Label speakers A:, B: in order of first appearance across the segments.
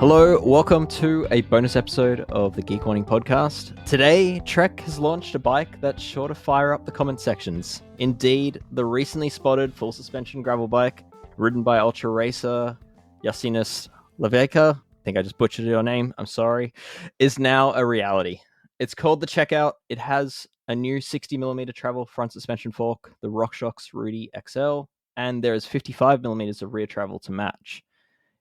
A: Hello, welcome to a bonus episode of the Geek Warning Podcast. Today, Trek has launched a bike that's sure to fire up the comment sections. Indeed, the recently spotted full suspension gravel bike, ridden by ultra racer Yasinus Leveka, I think I just butchered your name, I'm sorry, is now a reality. It's called the Checkout. It has a new 60mm travel front suspension fork, the RockShox Rudy XL, and there is 55mm of rear travel to match.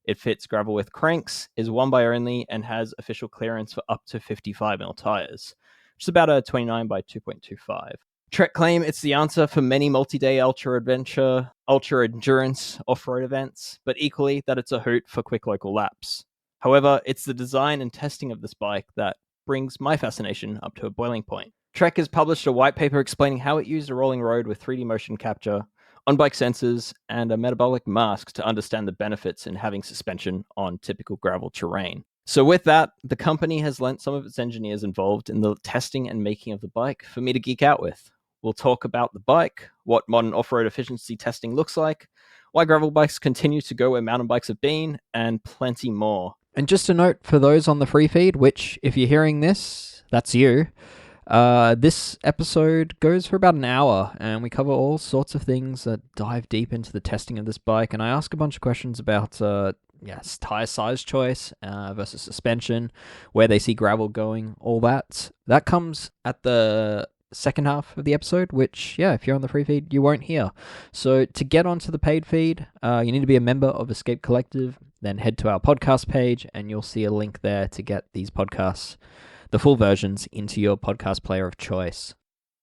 A: It fits gravel with cranks, is 1x only, and has official clearance for up to 55mm tires, which is about a 29 by 2.25. Trek claim it's the answer for many multi-day ultra-adventure, ultra-endurance off-road events, but equally that it's a hoot for quick local laps. However, it's the design and testing of this bike that brings my fascination up to a boiling point. Trek has published a white paper explaining how it used a rolling road with 3D motion capture, on-bike sensors, and a metabolic mask to understand the benefits in having suspension on typical gravel terrain. So with that, the company has lent some of its engineers involved in the testing and making of the bike for me to geek out with. We'll talk about the bike, what modern off-road efficiency testing looks like, why gravel bikes continue to go where mountain bikes have been, and plenty more.
B: And just a note for those on the free feed, which if you're hearing this, that's you. This episode goes for about an hour, and we cover all sorts of things that dive deep into the testing of this bike, and I ask a bunch of questions about tire size choice versus suspension, where they see gravel going, all that. That comes at the second half of the episode, which, if you're on the free feed, you won't hear. So to get onto the paid feed, you need to be a member of Escape Collective, then head to our podcast page, and you'll see a link there to get these podcasts, the full versions, into your podcast player of choice.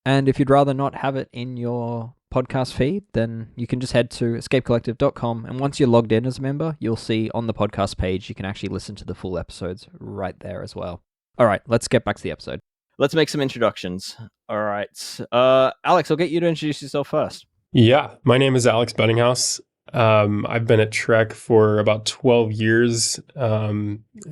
B: And if you'd rather not have it in your podcast feed, then you can just head to escapecollective.com, and once you're logged in as a member, you'll see on the podcast page you can actually listen to the full episodes right there as well. All right, let's get back to the episode.
A: Let's make some introductions. All right. Alex, I'll get you to introduce yourself first.
C: Yeah, my name is Alex Bedinghaus. I've been at Trek for about 12 years,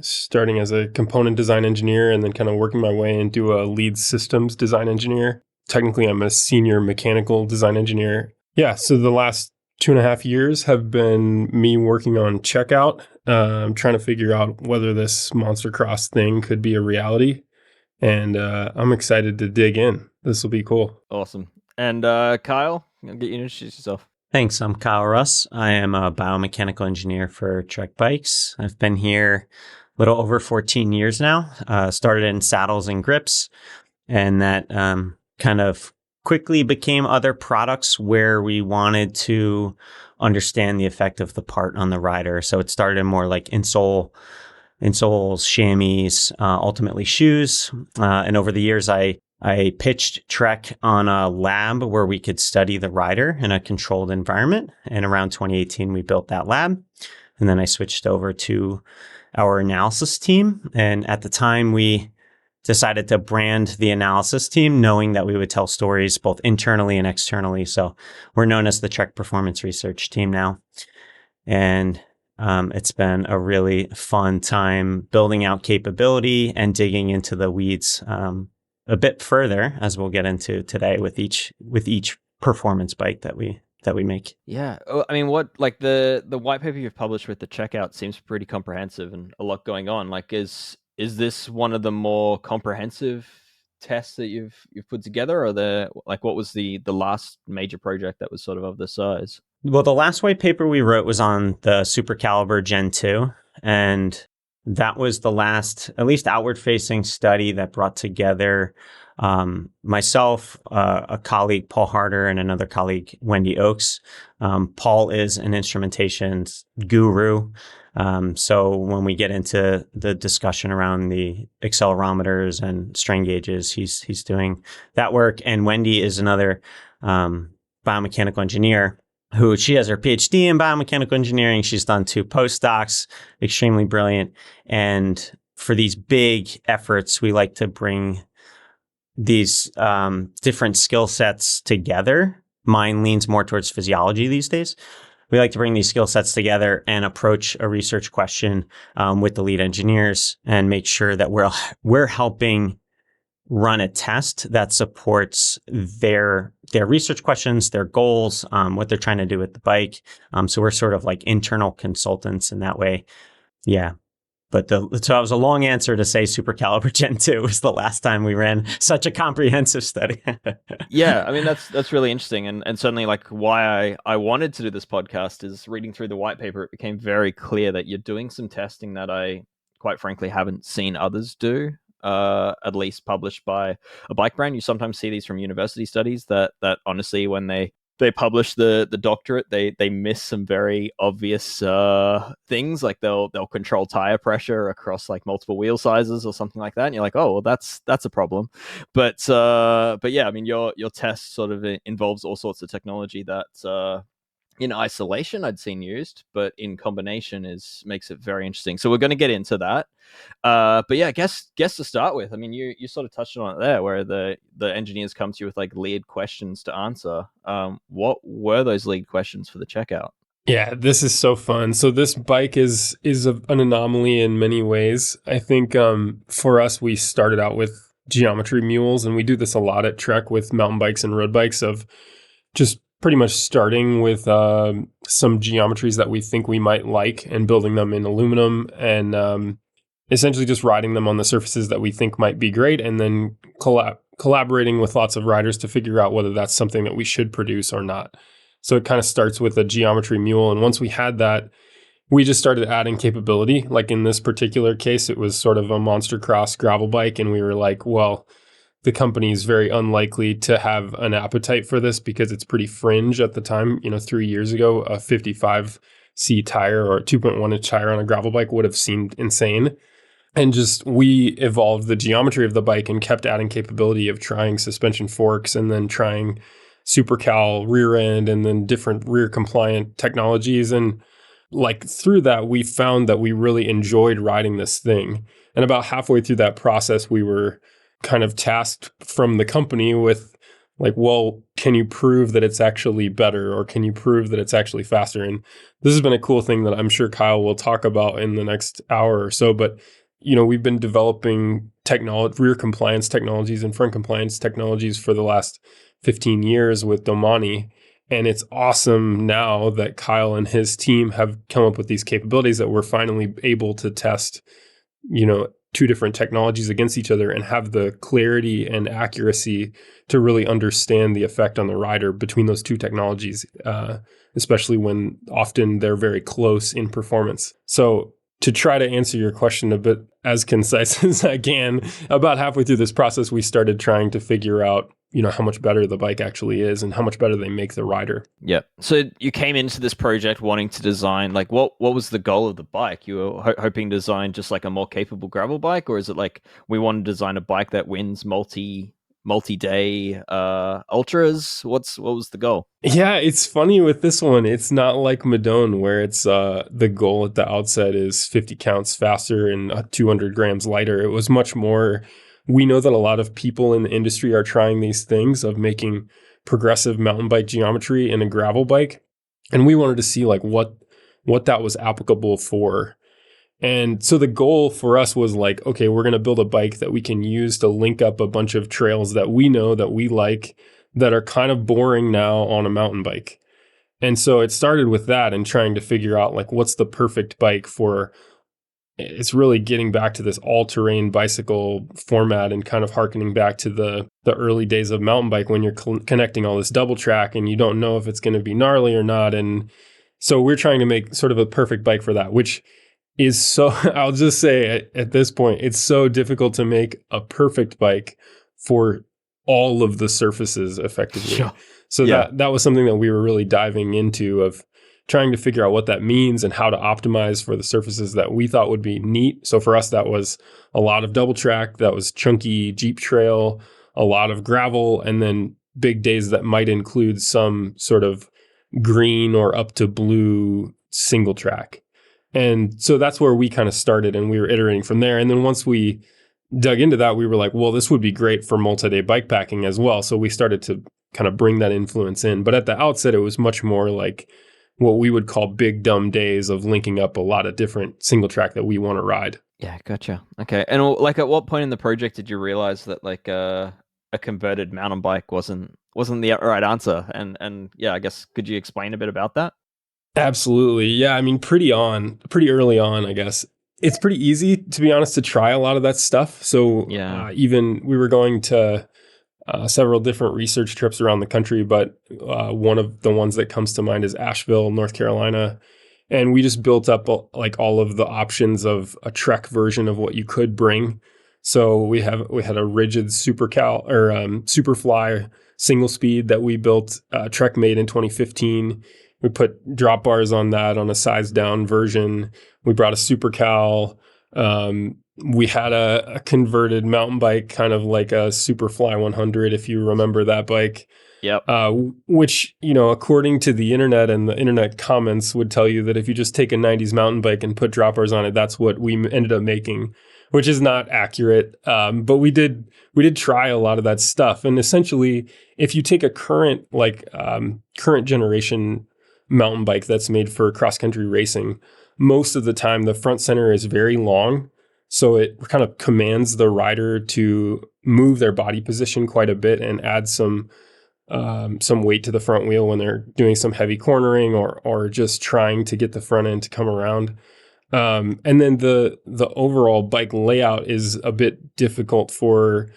C: starting as a component design engineer and then kind of working my way into a lead systems design engineer. Technically, I'm a senior mechanical design engineer. Yeah, so the last 2.5 years have been me working on Checkout, trying to figure out whether this Monster Cross thing could be a reality. And I'm excited to dig in. This will be cool.
A: Awesome. And Kyle, I'll get you to introduce yourself.
D: Thanks. I'm Kyle Russ. I am a biomechanical engineer for Trek Bikes. I've been here a little over 14 years now. Started in saddles and grips, and that kind of quickly became other products where we wanted to understand the effect of the part on the rider. So it started more like insoles, chamois, ultimately shoes. And over the years, I pitched Trek on a lab where we could study the rider in a controlled environment. And around 2018, we built that lab. And then I switched over to our analysis team. And at the time, we decided to brand the analysis team, knowing that we would tell stories both internally and externally. So we're known as the Trek Performance Research Team now. And it's been a really fun time building out capability and digging into the weeds a bit further, as we'll get into today with each performance bike that we make.
A: Yeah, I mean, the white paper you've published with the Checkout seems pretty comprehensive and a lot going on. Like, is this one of the more comprehensive tests that you've put together, or what was the last major project that was sort of this size?
D: Well, the last white paper we wrote was on the Super Caliber Gen 2, and that was the last, at least outward-facing study that brought together myself, a colleague, Paul Harder, and another colleague, Wendy Oakes. Paul is an instrumentation guru. So when we get into the discussion around the accelerometers and strain gauges, he's doing that work. And Wendy is another biomechanical engineer who she has her PhD in biomechanical engineering. She's done 2 postdocs, extremely brilliant. And for these big efforts, we like to bring these different skill sets together. Mine leans more towards physiology these days. We like to bring these skill sets together and approach a research question with the lead engineers and make sure that we're helping run a test that supports their research questions, their goals, what they're trying to do with the bike. So we're sort of like internal consultants in that way. Yeah. But so that was a long answer to say Super Caliber Gen 2 was the last time we ran such a comprehensive study.
A: Yeah, I mean that's really interesting, and certainly like why I wanted to do this podcast is reading through the white paper. It became very clear that you're doing some testing that I quite frankly haven't seen others do. At least published by a bike brand. You sometimes see these from university studies that honestly, when they publish the doctorate, they miss some very obvious things, like they'll control tire pressure across like multiple wheel sizes or something like that, and you're like, oh well, that's a problem. But yeah, I mean your test sort of involves all sorts of technology that in isolation I'd seen used, but in combination makes it very interesting. So we're going to get into that. But yeah, guess to start with. I mean, you sort of touched on it there, where the engineers come to you with like lead questions to answer. What were those lead questions for the checkout?
C: Yeah, this is so fun. So this bike is an anomaly in many ways. I think for us, we started out with geometry mules, and we do this a lot at Trek with mountain bikes and road bikes, of just pretty much starting with some geometries that we think we might like and building them in aluminum, and essentially just riding them on the surfaces that we think might be great, and then collaborating with lots of riders to figure out whether that's something that we should produce or not. So it kind of starts with a geometry mule. And once we had that, we just started adding capability. Like in this particular case, it was sort of a monster cross gravel bike. And we were like, well, the company is very unlikely to have an appetite for this because it's pretty fringe at the time. 3 years ago, a 55C tire or a 2.1 inch tire on a gravel bike would have seemed insane. And just we evolved the geometry of the bike and kept adding capability of trying suspension forks and then trying super cal rear end and then different rear compliant technologies. And like through that, we found that we really enjoyed riding this thing. And about halfway through that process, we were kind of tasked from the company with like, well, can you prove that it's actually better, or can you prove that it's actually faster? And this has been a cool thing that I'm sure Kyle will talk about in the next hour or so. But, we've been developing rear compliance technologies and front compliance technologies for the last 15 years with Domani. And it's awesome now that Kyle and his team have come up with these capabilities that we're finally able to test, two different technologies against each other and have the clarity and accuracy to really understand the effect on the rider between those two technologies, especially when often they're very close in performance. So to try to answer your question a bit as concise as I can, about halfway through this process, we started trying to figure out, how much better the bike actually is and how much better they make the rider.
A: Yeah. So you came into this project wanting to design, like, what was the goal of the bike? You were hoping to design just like a more capable gravel bike, or is it like we want to design a bike that wins multi-day ultras? What was the goal?
C: Yeah, it's funny with this one. It's not like Madone, where it's the goal at the outset is 50 counts faster and 200 grams lighter. It was much more. We know that a lot of people in the industry are trying these things of making progressive mountain bike geometry in a gravel bike. And we wanted to see like what that was applicable for. And so the goal for us was like, okay, we're going to build a bike that we can use to link up a bunch of trails that we know that we like that are kind of boring now on a mountain bike. And so it started with that and trying to figure out like what's the perfect bike for. It's really getting back to this all-terrain bicycle format and kind of harkening back to the early days of mountain bike when you're connecting all this double track and you don't know if it's going to be gnarly or not. And so we're trying to make sort of a perfect bike for that, which is so, I'll just say at this point, it's so difficult to make a perfect bike for all of the surfaces effectively.
A: Sure.
C: So
A: yeah.
C: that was something that we were really diving into, of trying to figure out what that means and how to optimize for the surfaces that we thought would be neat. So for us, that was a lot of double track, that was chunky Jeep trail, a lot of gravel, and then big days that might include some sort of green or up to blue single track. And so that's where we kind of started, and we were iterating from there. And then once we dug into that, we were like, well, this would be great for multi-day bikepacking as well. So we started to kind of bring that influence in. But at the outset, it was much more like what we would call big dumb days of linking up a lot of different single track that we want to ride.
A: Yeah, gotcha. Okay. And like at what point in the project did you realize that like a converted mountain bike wasn't the right answer? And yeah, I guess could you explain a bit about that?
C: Absolutely. Yeah, I mean pretty early on, I guess. it's pretty easy, to be honest, to try a lot of that stuff. So even we were going to several different research trips around the country, but one of the ones that comes to mind is Asheville, North Carolina. And we just built up like all of the options of a Trek version of what you could bring. So we had a rigid Superfly single speed that we built. Trek made in 2015. We put drop bars on that on a size down version. We brought a SuperCal. We had a converted mountain bike, kind of like a Superfly 100, if you remember that bike.
A: Yep.
C: Which, according to the internet and the internet comments would tell you that if you just take a 90s mountain bike and put drop bars on it, that's what we ended up making, which is not accurate. But we did try a lot of that stuff. And essentially, if you take a current generation mountain bike that's made for cross-country racing, most of the time the front center is very long. So it kind of commands the rider to move their body position quite a bit and add some weight to the front wheel when they're doing some heavy cornering or just trying to get the front end to come around. And then the overall bike layout is a bit difficult for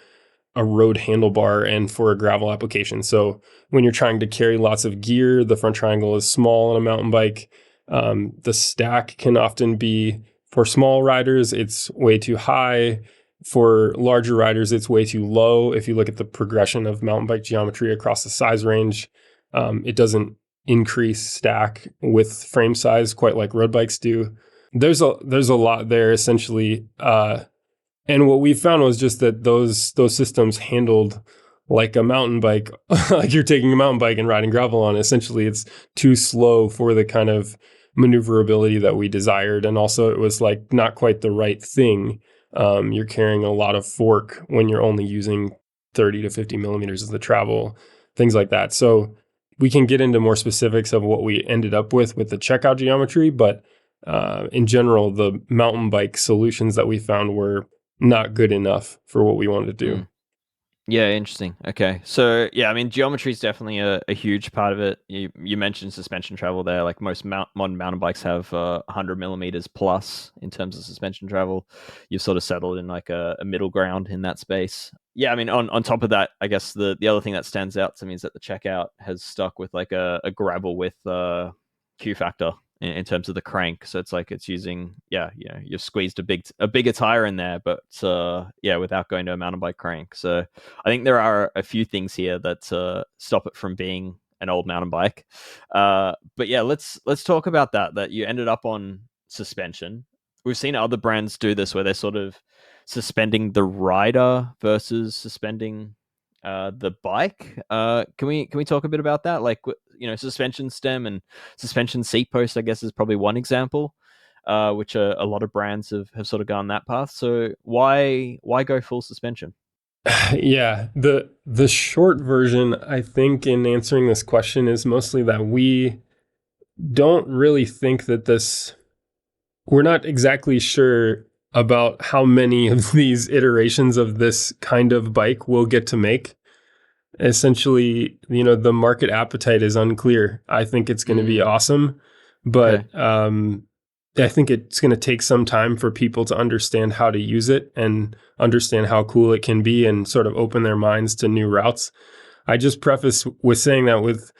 C: a road handlebar and for a gravel application. So when you're trying to carry lots of gear, the front triangle is small on a mountain bike. The stack can often be, for small riders, it's way too high. For larger riders, it's way too low. If you look at the progression of mountain bike geometry across the size range, it doesn't increase stack with frame size quite like road bikes do. There's a lot there essentially. And what we found was just that those systems handled like a mountain bike, like you're taking a mountain bike and riding gravel on. Essentially, it's too slow for the kind of maneuverability that we desired. And also it was like not quite the right thing. You're carrying a lot of fork when you're only using 30 to 50 millimeters of the travel, things like that. So we can get into more specifics of what we ended up with the checkout geometry, but in general, the mountain bike solutions that we found were not good enough for what we wanted to do.
A: Yeah, interesting. Okay. So, yeah, I mean, geometry is definitely a huge part of it. You mentioned suspension travel there. Like most modern mountain bikes have 100 millimeters plus in terms of suspension travel. You've sort of settled in like a middle ground in that space. Yeah, I mean, on top of that, I guess the other thing that stands out to me is that the checkout has stuck with like a gravel width Q factor in terms of the crank. So it's like it's using, you've squeezed a bigger tire in there, but without going to a mountain bike crank. So I think there are a few things here that stop it from being an old mountain bike. But yeah, let's talk about that you ended up on suspension. We've seen other brands do this where they're sort of suspending the rider versus suspending the bike. Can we talk a bit about that? Like, suspension stem and suspension seat post, I guess, is probably one example, which a lot of brands have sort of gone that path. So why go full suspension?
C: Yeah, the short version, I think, in answering this question is mostly that we don't really think that we're not exactly sure about how many of these iterations of this kind of bike we'll get to make. Essentially, the market appetite is unclear. I think it's going to be awesome, but I think it's going to take some time for people to understand how to use it and understand how cool it can be and sort of open their minds to new routes. I just preface with saying that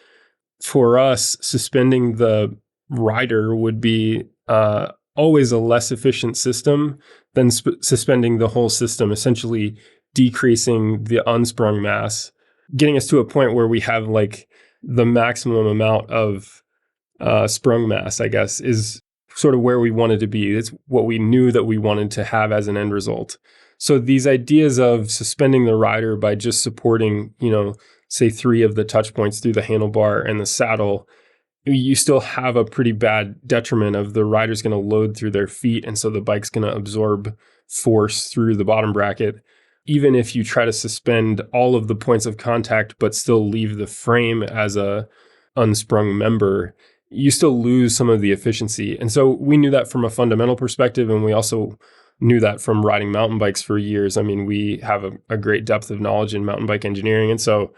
C: for us, suspending the rider would be always a less efficient system than suspending the whole system, essentially decreasing the unsprung mass, getting us to a point where we have like the maximum amount of sprung mass, I guess, is sort of where we wanted to be. It's what we knew that we wanted to have as an end result. So these ideas of suspending the rider by just supporting, say 3 of the touch points through the handlebar and the saddle, you still have a pretty bad detriment of the rider's going to load through their feet. And so the bike's going to absorb force through the bottom bracket. Even if you try to suspend all of the points of contact, but still leave the frame as a unsprung member, you still lose some of the efficiency. And so we knew that from a fundamental perspective. And we also knew that from riding mountain bikes for years. I mean, we have a great depth of knowledge in mountain bike engineering. And so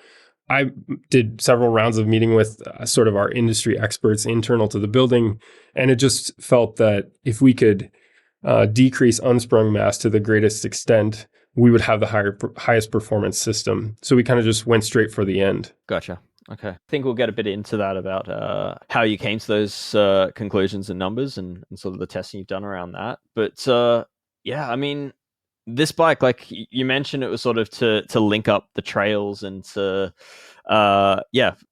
C: I did several rounds of meeting with sort of our industry experts internal to the building. And it just felt that if we could decrease unsprung mass to the greatest extent, we would have the highest performance system. So we kind of just went straight for the end.
A: Gotcha. Okay. I think we'll get a bit into that about how you came to those conclusions and numbers and sort of the testing you've done around that. But yeah, I mean, this bike, like you mentioned, it was sort of to link up the trails and to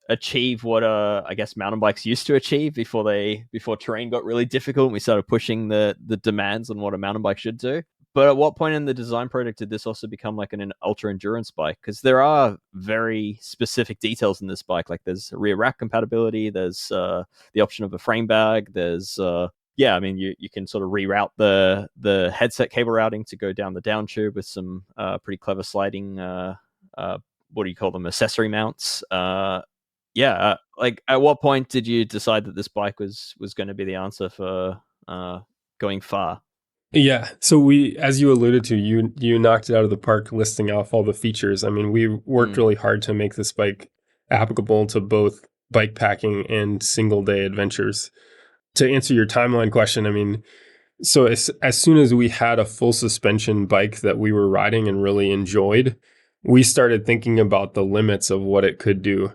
A: achieve what I guess mountain bikes used to achieve before terrain got really difficult and we started pushing the demands on what a mountain bike should do. But at what point in the design project did this also become like an ultra endurance bike? Because there are very specific details in this bike. Like there's rear rack compatibility, there's the option of a frame bag, there's I mean, you can sort of reroute the headset cable routing to go down the down tube with some pretty clever sliding what do you call them, accessory mounts. Like at what point did you decide that this bike was going to be the answer for going far?
C: Yeah. So we, as you alluded to, you knocked it out of the park listing off all the features. I mean, we worked really hard to make this bike applicable to both bike packing and single day adventures. To answer your timeline question, I mean, so as soon as we had a full suspension bike that we were riding and really enjoyed, we started thinking about the limits of what it could do.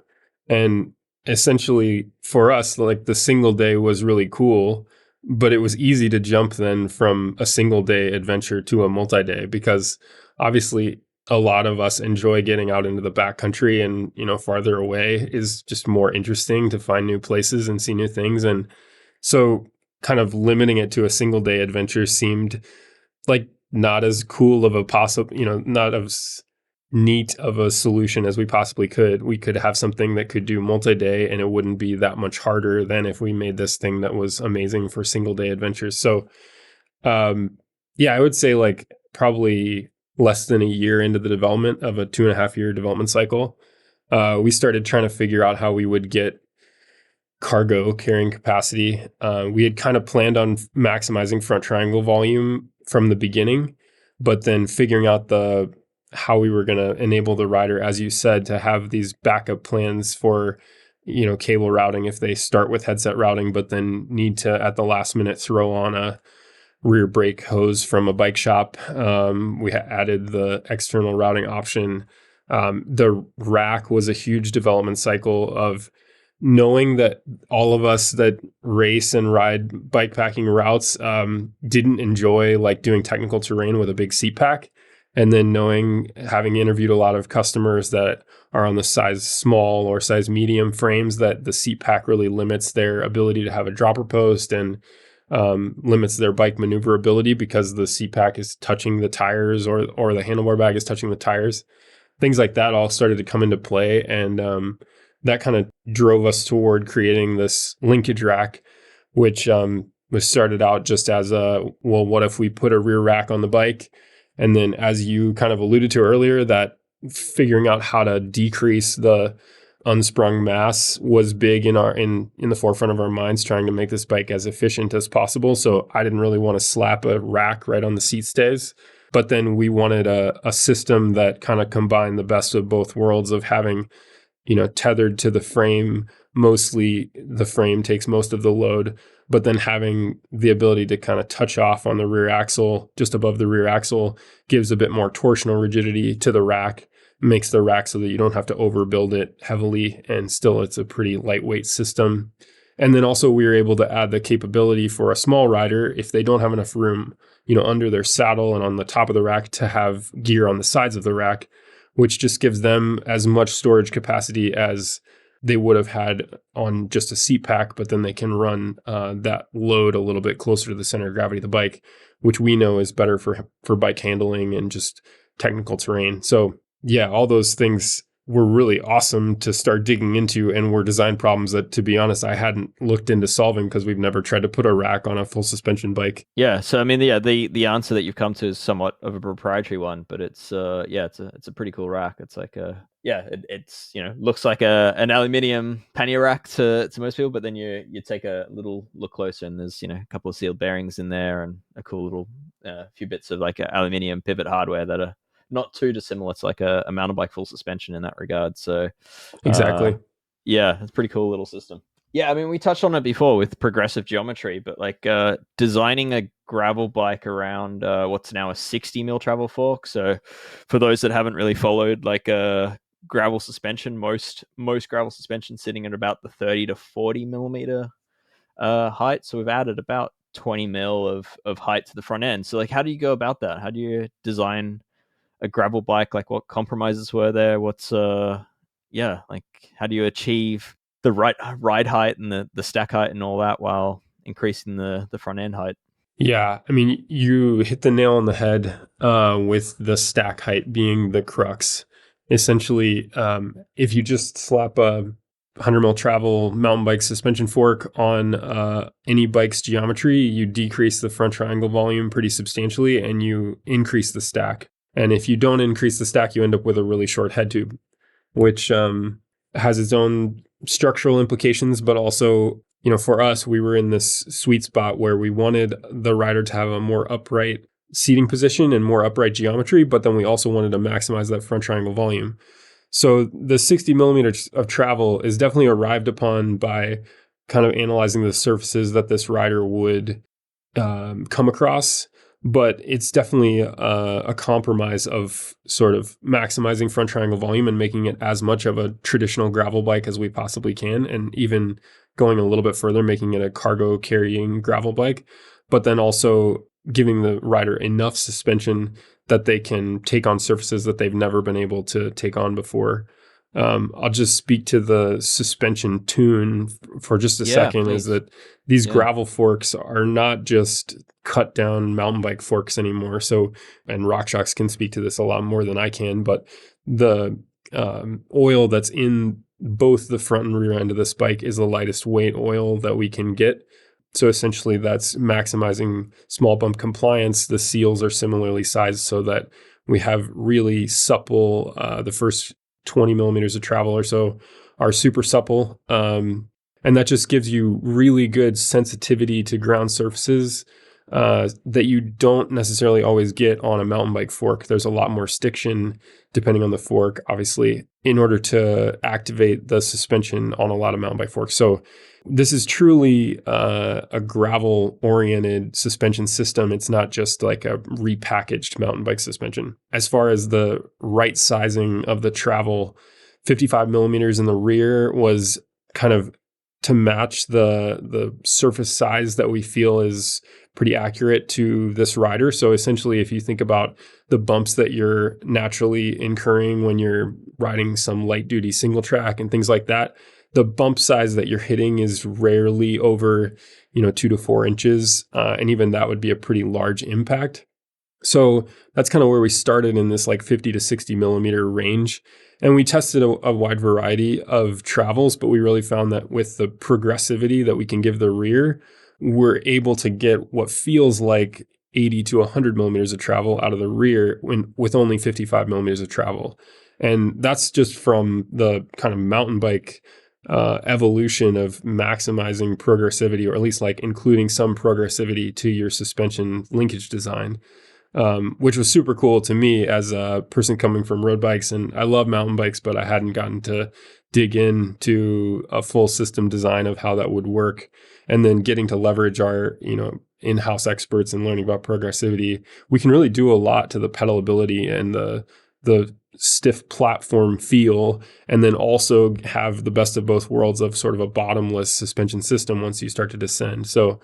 C: And essentially for us, like the single day was really cool, but it was easy to jump then from a single day adventure to a multi-day because obviously a lot of us enjoy getting out into the backcountry and, farther away is just more interesting to find new places and see new things. And so kind of limiting it to a single day adventure seemed like not as cool of a possible, not as neat of a solution as we possibly could. We could have something that could do multi-day and it wouldn't be that much harder than if we made this thing that was amazing for single day adventures. So, I would say like probably less than a year into the development of a 2.5-year development cycle, we started trying to figure out how we would get cargo carrying capacity. We had kind of planned on maximizing front triangle volume from the beginning, but then figuring out how we were going to enable the rider, as you said, to have these backup plans for, cable routing if they start with headset routing, but then need to at the last minute throw on a rear brake hose from a bike shop. We added the external routing option. The rack was a huge development cycle of knowing that all of us that race and ride bikepacking routes didn't enjoy like doing technical terrain with a big seat pack. And then having interviewed a lot of customers that are on the size small or size medium frames, that the seat pack really limits their ability to have a dropper post and limits their bike maneuverability because the seat pack is touching the tires or the handlebar bag is touching the tires. Things like that all started to come into play. And that kind of drove us toward creating this linkage rack, which was started out just as what if we put a rear rack on the bike? And then as you kind of alluded to earlier, that figuring out how to decrease the unsprung mass was big in the forefront of our minds, trying to make this bike as efficient as possible. So I didn't really want to slap a rack right on the seat stays. But then we wanted a system that kind of combined the best of both worlds of having, tethered to the frame. Mostly the frame takes most of the load, but then having the ability to kind of touch off on the rear axle, just above the rear axle, gives a bit more torsional rigidity to the rack, makes the rack so that you don't have to overbuild it heavily, and still it's a pretty lightweight system. And then also we were able to add the capability for a small rider, if they don't have enough room, under their saddle and on the top of the rack, to have gear on the sides of the rack, which just gives them as much storage capacity as they would have had on just a seat pack, but then they can run that load a little bit closer to the center of gravity of the bike, which we know is better for bike handling and just technical terrain. So yeah, all those things were really awesome to start digging into, and were design problems that, to be honest, I hadn't looked into solving because we've never tried to put a rack on a full suspension bike.
A: Yeah, so I mean, the answer that you've come to is somewhat of a proprietary one, but it's a pretty cool rack. It's like it's looks like an aluminium pannier rack to most people, but then you take a little look closer and there's a couple of sealed bearings in there and a cool little few bits of like aluminium pivot hardware that are not too dissimilar. It's like a mountain bike full suspension in that regard. So
C: exactly.
A: It's a pretty cool little system. Yeah, I mean, we touched on it before with progressive geometry, but like designing a gravel bike around what's now a 60 mil travel fork. So for those that haven't really followed like a gravel suspension, most gravel suspension sitting at about the 30 to 40 millimeter height. So we've added about 20 mil of height to the front end. So like, how do you go about that? How do you design a gravel bike? Like, what compromises were there? What's like, how do you achieve the right ride height and the stack height and all that while increasing the front end height?
C: Yeah, I mean, you hit the nail on the head with the stack height being the crux. Essentially, if you just slap a 100 mil travel mountain bike suspension fork on any bike's geometry, you decrease the front triangle volume pretty substantially and you increase the stack. And if you don't increase the stack, you end up with a really short head tube, which has its own structural implications, but also, for us, we were in this sweet spot where we wanted the rider to have a more upright seating position and more upright geometry, but then we also wanted to maximize that front triangle volume. So the 60 millimeters of travel is definitely arrived upon by kind of analyzing the surfaces that this rider would come across. But it's definitely a compromise of sort of maximizing front triangle volume and making it as much of a traditional gravel bike as we possibly can, and even going a little bit further, making it a cargo carrying gravel bike, but then also giving the rider enough suspension that they can take on surfaces that they've never been able to take on before. I'll just speak to the suspension tune for just a second,
A: please.
C: Is that these gravel forks are not just cut down mountain bike forks anymore. So, and RockShox can speak to this a lot more than I can, but the oil that's in both the front and rear end of this bike is the lightest weight oil that we can get. So essentially that's maximizing small bump compliance. The seals are similarly sized so that we have really supple, the first 20 millimeters of travel or so are super supple. And that just gives you really good sensitivity to ground surfaces that you don't necessarily always get on a mountain bike fork. There's a lot more stiction depending on the fork, obviously, in order to activate the suspension on a lot of mountain bike forks. So this is truly a gravel-oriented suspension system. It's not just like a repackaged mountain bike suspension. As far as the right sizing of the travel, 55 millimeters in the rear was kind of to match the surface size that we feel is pretty accurate to this rider. So essentially, if you think about the bumps that you're naturally incurring when you're riding some light duty single track and things like that, the bump size that you're hitting is rarely over, 2 to 4 inches. And even that would be a pretty large impact. So that's kind of where we started in this like 50 to 60 millimeter range. And we tested a wide variety of travels, but we really found that with the progressivity that we can give the rear, we're able to get what feels like 80 to 100 millimeters of travel out of the rear with only 55 millimeters of travel. And that's just from the kind of mountain bike evolution of maximizing progressivity, or at least like including some progressivity to your suspension linkage design. Which was super cool to me as a person coming from road bikes. And I love mountain bikes, but I hadn't gotten to dig into a full system design of how that would work. And then getting to leverage our, in-house experts and learning about progressivity, we can really do a lot to the pedalability and the stiff platform feel, and then also have the best of both worlds of sort of a bottomless suspension system once you start to descend. So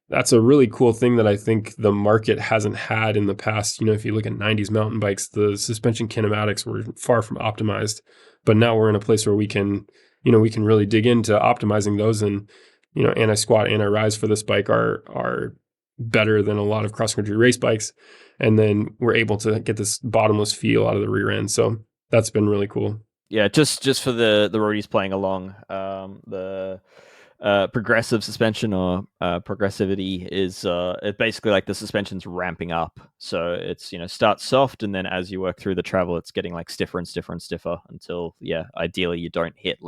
C: that's a really cool thing that I think the market hasn't had in the past. If you look at 90s mountain bikes, the suspension kinematics were far from optimized, but now we're in a place where we can really dig into optimizing those. And, anti-squat, anti-rise for this bike are better than a lot of cross-country race bikes. And then we're able to get this bottomless feel out of the rear end. So that's been really cool.
A: Yeah, just for the roadies playing along, the progressive suspension or progressivity is it basically like the suspension's ramping up. So it's starts soft, and then as you work through the travel, it's getting like stiffer and stiffer and stiffer until ideally you don't hit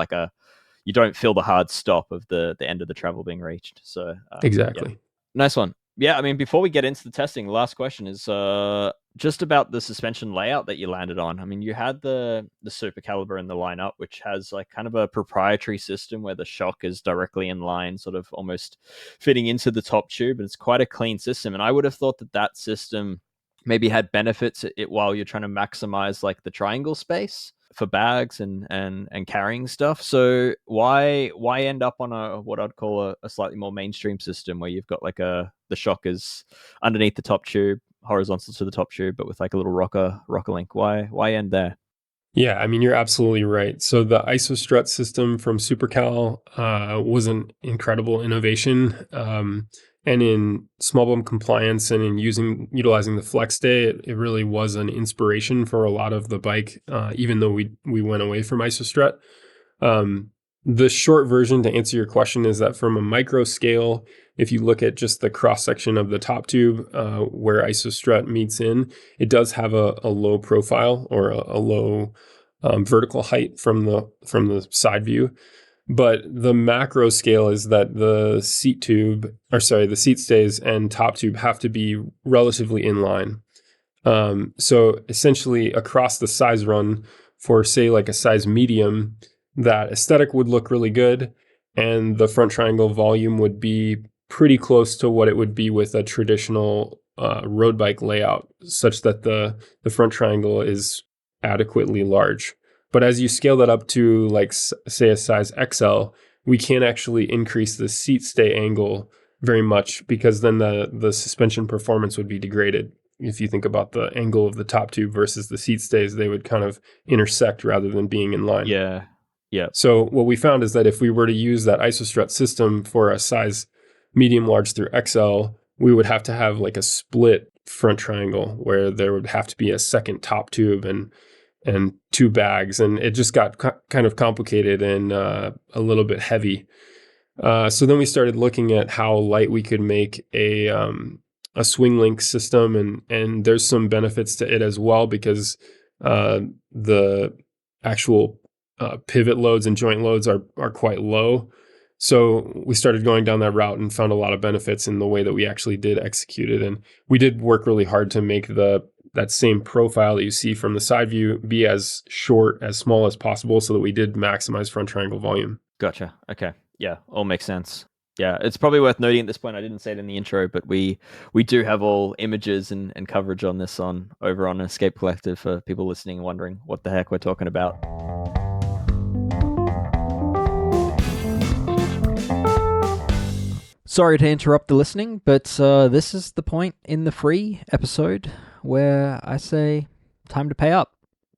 A: you don't feel the hard stop of the end of the travel being reached. So
C: Exactly.
A: Nice one. Yeah, I mean, before we get into the testing, the last question is just about the suspension layout that you landed on. I mean, you had the Super Caliber in the lineup, which has like kind of a proprietary system where the shock is directly in line, sort of almost fitting into the top tube, and it's quite a clean system. And I would have thought that system maybe had benefits while you're trying to maximize like the triangle space for bags and carrying stuff. So why end up on a what I'd call a slightly more mainstream system where you've got like the shock is underneath the top tube, horizontal to the top tube, but with like a little rocker link? Why end there?
C: Yeah, I mean, you're absolutely right. So the IsoTrust system from SuperCal was an incredible innovation. And in small bump compliance and in utilizing the flex day, it really was an inspiration for a lot of the bike, even though we went away from IsoTrust. The short version to answer your question is that from a micro scale, if you look at just the cross section of the top tube where IsoTrust meets in, it does have a low profile or a low vertical height from the side view. But the macro scale is that the the seat stays and top tube have to be relatively in line. So essentially across the size run for say like a size medium, that aesthetic would look really good and the front triangle volume would be pretty close to what it would be with a traditional road bike layout, such that the front triangle is adequately large. But as you scale that up to like say a size XL, we can't actually increase the seat stay angle very much because then the suspension performance would be degraded. If you think about the angle of the top tube versus the seat stays, they would kind of intersect rather than being in line.
A: Yeah. Yeah.
C: So what we found is that if we were to use that IsoTrust system for a size medium, large through XL, we would have to have like a split front triangle where there would have to be a second top tube and two bags, and it just got kind of complicated and a little bit heavy. So then we started looking at how light we could make a swing link system, and there's some benefits to it as well because the actual pivot loads and joint loads are quite low. So we started going down that route and found a lot of benefits in the way that we actually did execute it. And we did work really hard to make that same profile that you see from the side view be as small as possible so that we did maximize front triangle volume.
A: Gotcha. Okay. Yeah, all makes sense. Yeah, it's probably worth noting at this point, I didn't say it in the intro, but we do have all images and coverage on this over on Escape Collective for people listening and wondering what the heck we're talking about.
B: Sorry to interrupt the listening, but this is the point in the free episode where I say time to pay up.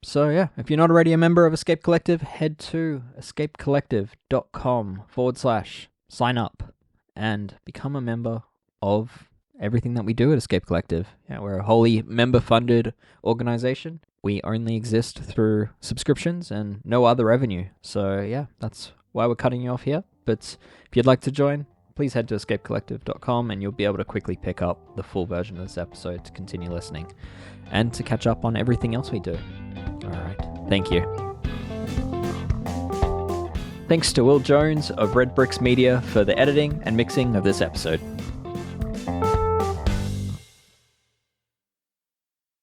B: So yeah, if you're not already a member of Escape Collective, head to escapecollective.com/sign up and become a member of everything that we do at Escape Collective. Yeah, we're a wholly member-funded organization. We only exist through subscriptions and no other revenue. So yeah, that's why we're cutting you off here. But if you'd like to join, please head to escapecollective.com and you'll be able to quickly pick up the full version of this episode to continue listening and to catch up on everything else we do. All right. Thank you. Thanks to Will Jones of Red Bricks Media for the editing and mixing of this episode.